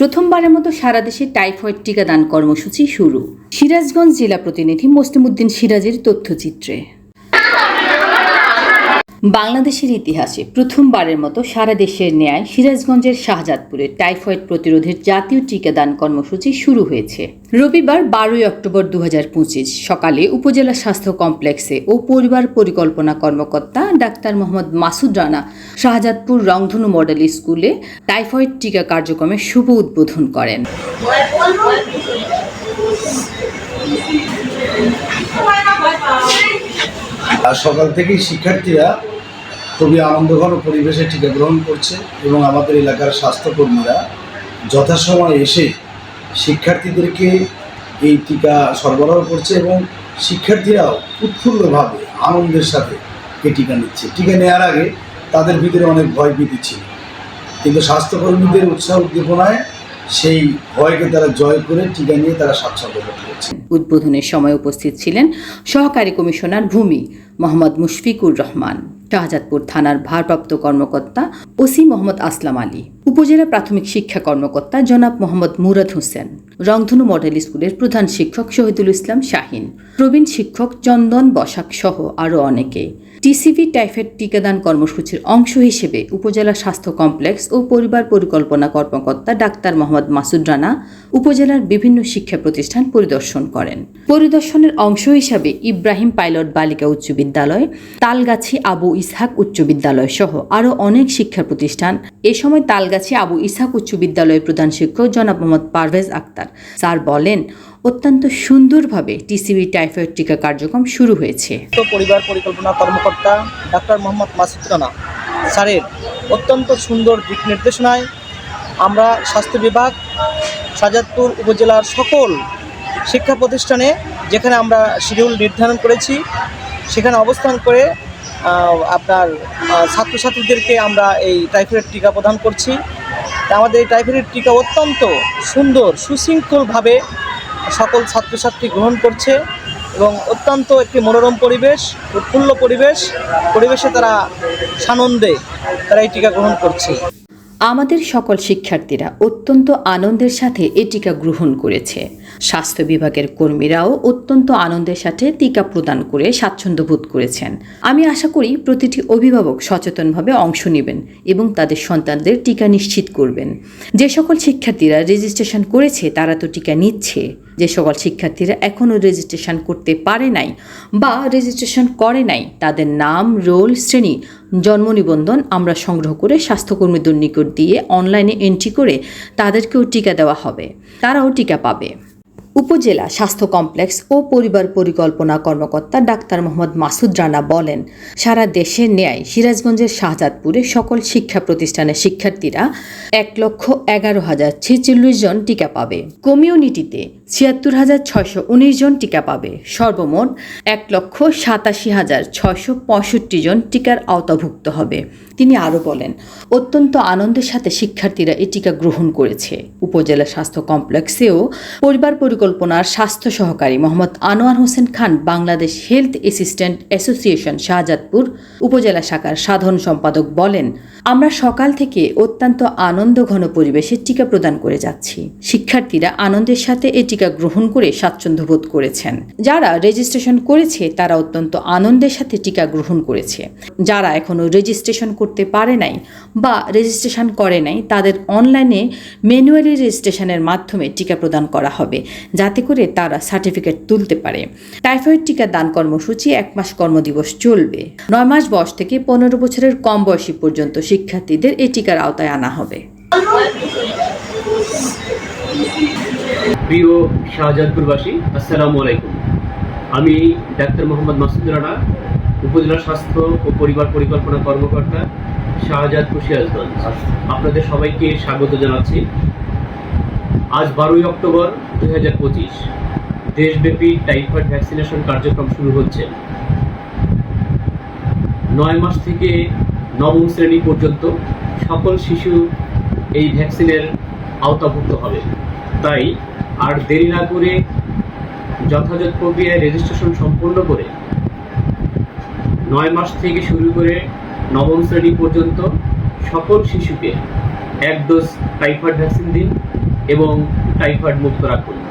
প্রথমবারের মতো সারা দেশে টাইফয়েড টিকাদান কর্মসূচি শুরু। সিরাজগঞ্জ জেলা প্রতিনিধি মুসলিমউদ্দিন সিরাজের তথ্যচিত্রে। বাংলাদেশের ইতিহাসে প্রথমবারের মতো সারা দেশের ন্যায় সিরাজগঞ্জের শাহজাদপুরে টাইফয়েড প্রতিরোধের জাতীয় টিকাদান কর্মসূচি শুরু হয়েছে। রবিবার 12 অক্টোবর 2025 সকালে উপজেলা স্বাস্থ্য কমপ্লেক্সে ও পরিবার পরিকল্পনা কর্মকর্তা ডাক্তার মোহাম্মদ মাসুদ রানা শাহজাদপুর রংধনু মডেল স্কুলে টাইফয়েড টিকা কার্যক্রমের শুভ উদ্বোধন করেন। সকাল থেকেই শিক্ষার্থীরা খুবই আনন্দঘন পরিবেশে টিকা গ্রহণ করছে এবং আমাদের এলাকার স্বাস্থ্যকর্মীরা যথাসময়ে এসে শিক্ষার্থীদেরকে এই টিকা সরবরাহ করছে এবং শিক্ষার্থীরাও উৎফুল্লভাবে আনন্দের সাথে এই টিকা নিচ্ছে। টিকা নেওয়ার আগে তাদের ভিতরে অনেক ভয়ভীতি ছিল, কিন্তু স্বাস্থ্যকর্মীদের উৎসাহ উদ্দীপনায় সেই ভয়কে তারা জয় করে টিকা নিয়ে তারা স্বাচ্ছন্দ্য বোধ করছে। উদ্বোধনের সময় উপস্থিত ছিলেন সহকারী কমিশনার ভূমি মোহাম্মদ মুশফিকুর রহমান, শাহজাদপুর থানার ভারপ্রাপ্ত কর্মকর্তা ওসি মোহাম্মদ আসলাম আলী, উপজেলা প্রাথমিক শিক্ষা কর্মকর্তা জনাব মোহাম্মদ মুরাদ হোসেন, রংধনু মডেল স্কুলের প্রধান শিক্ষক শহীদুল ইসলাম শাহিন, প্রবীণ শিক্ষক চন্দন বসাক সহ আরও অনেকে। টিসিবি টাইফয়েড টিকাদান কর্মসূচির অংশ হিসেবে উপজেলা স্বাস্থ্য কমপ্লেক্স ও পরিবার পরিকল্পনা কর্মকর্তা ডাক্তার মোহাম্মদ মাসুদ রানা উপজেলার বিভিন্ন শিক্ষা প্রতিষ্ঠান পরিদর্শন করেন। পরিদর্শনের অংশ হিসাবে ইব্রাহিম পাইলট বালিকা উচ্চ বিদ্যালয়, তালগাছি আবু ইসহাক উচ্চ বিদ্যালয় সহ আরও অনেক শিক্ষা প্রতিষ্ঠান। এ সময় তালগাছি আবু ইসহাক উচ্চ বিদ্যালয়ের প্রধান শিক্ষক জনাব মোহাম্মদ পারভেজ আক্তার স্যার বলেন, অত্যন্ত সুন্দরভাবে টিসিবি টাইফয়েড টিকা কার্যক্রম শুরু হয়েছে। পরিবার পরিকল্পনা কর্মকর্তা ডাক্তার মোহাম্মদ মাসুদ রানা স্যারের অত্যন্ত সুন্দর দিক নির্দেশনায় আমরা স্বাস্থ্য বিভাগ শাহজাদপুর উপজেলার সকল শিক্ষা প্রতিষ্ঠানে যেখানে আমরা শিডিউল নির্ধারণ করেছি সেখানে অবস্থান করে আপনার ছাত্রছাত্রীদেরকে আমরা এই টাইফয়েড টিকা প্রদান করছি। আমাদের এই টাইফয়েড টিকা অত্যন্ত সুন্দর সুশৃঙ্খলভাবে সকল ছাত্রছাত্রী গ্রহণ করছে এবং অত্যন্ত একটি মনোরম পরিবেশ, উৎফুল্ল পরিবেশে তারা সানন্দে তারা এই টিকা গ্রহণ করছে। আমাদের সকল শিক্ষার্থীরা অত্যন্ত আনন্দের সাথে এই টিকা গ্রহণ করেছে। স্বাস্থ্য বিভাগের কর্মীরাও অত্যন্ত আনন্দের সাথে টিকা প্রদান করে স্বাচ্ছন্দ্য বোধ করেছেন। আমি আশা করি প্রতিটি অভিভাবক সচেতনভাবে অংশ নেবেন এবং তাদের সন্তানদের টিকা নিশ্চিত করবেন। যে সকল শিক্ষার্থীরা রেজিস্ট্রেশন করেছে তারা তো টিকা নিচ্ছে। যে সকল শিক্ষার্থীরা এখনও রেজিস্ট্রেশন করতে পারে নাই বা রেজিস্ট্রেশন করে নাই তাদের নাম, রোল, শ্রেণী, জন্ম নিবন্ধন আমরা সংগ্রহ করে স্বাস্থ্যকর্মীদের নিকট দিয়ে অনলাইনে এন্ট্রি করে তাদেরকেও টিকা দেওয়া হবে, তারাও টিকা পাবে। উপজেলা স্বাস্থ্য কমপ্লেক্স ও পরিবার পরিকল্পনা কর্মকর্তা ডাক্তার মোহাম্মদ মাসুদ রানা বলেন, সারা দেশের ন্যায় সিরাজগঞ্জের শাহজাদপুরে সকল শিক্ষা প্রতিষ্ঠানের শিক্ষার্থীরা 1,11,046 জন টিকা পাবে। কমিউনিটিতে 76,619 জন টিকা পাবে। সর্বমোট 1,87,665 জন টিকার আওতাভুক্ত হবে। তিনি আরও বলেন, অত্যন্ত আনন্দের সাথে শিক্ষার্থীরা এই টিকা গ্রহণ করেছে। উপজেলা স্বাস্থ্য কমপ্লেক্সেও পরিবার পরিকল্পনার স্বাস্থ্য সহকারী Mohammad Anwar Hossain Khan Bangladesh health assistant association Shahzadpur upazila শাখার সাধারণ সম্পাদক বলেন, আমরা সকাল থেকে অত্যন্ত আনন্দঘন পরিবেশে টিকা প্রদান করে যাচ্ছি। শিক্ষার্থীরা আনন্দের সাথে এই টিকা গ্রহণ করে স্বাচ্ছন্দ্য বোধ করেছেন। যারা রেজিস্ট্রেশন করেছে তারা অত্যন্ত আনন্দের সাথে টিকা গ্রহণ করেছে। যারা এখনও রেজিস্ট্রেশন করতে পারে নাই বা রেজিস্ট্রেশন করে নাই তাদের অনলাইনে ম্যানুয়ালি রেজিস্ট্রেশনের মাধ্যমে টিকা প্রদান করা হবে, যাতে করে তারা সার্টিফিকেট তুলতে পারে। টাইফয়েড টিকা দান কর্মসূচি 1 মাস কর্মদিবস চলবে। 9 মাস বয়স থেকে 15 বছরের কম বয়সী পর্যন্ত শিক্ষার্থীদের এই টিকার আওতায় আনা হবে। প্রিয় শাহজাদপুরবাসী, আসসালামু আলাইকুম। আমি ডাক্তার মোহাম্মদ মাসুদ রানা, উপজেলা স্বাস্থ্য ও পরিবার পরিকল্পনা কর্মকর্তা, শাহজাদপুর সিরাজগঞ্জ। আপনাদের সবাইকে স্বাগত জানাচ্ছি। আজ 12 অক্টোবর 2025 দেশব্যাপী টাইফয়েড ভ্যাকসিনেশন কার্যক্রম শুরু হচ্ছে। 9 মাস থেকে 9ম শ্রেণী পর্যন্ত সকল শিশু এই ভ্যাকসিনের আওতাভুক্ত হবে। তাই আর দেরি না করে যথাযথ প্রক্রিয়ায় রেজিস্ট্রেশন সম্পন্ন করে 9 মাস থেকে শুরু করে 9ম শ্রেণী পর্যন্ত সকল শিশুকে 1 ডোজ টাইফয়েড ভ্যাকসিন দিন। এবং টাইফয়েড মুক্ত রাখুন।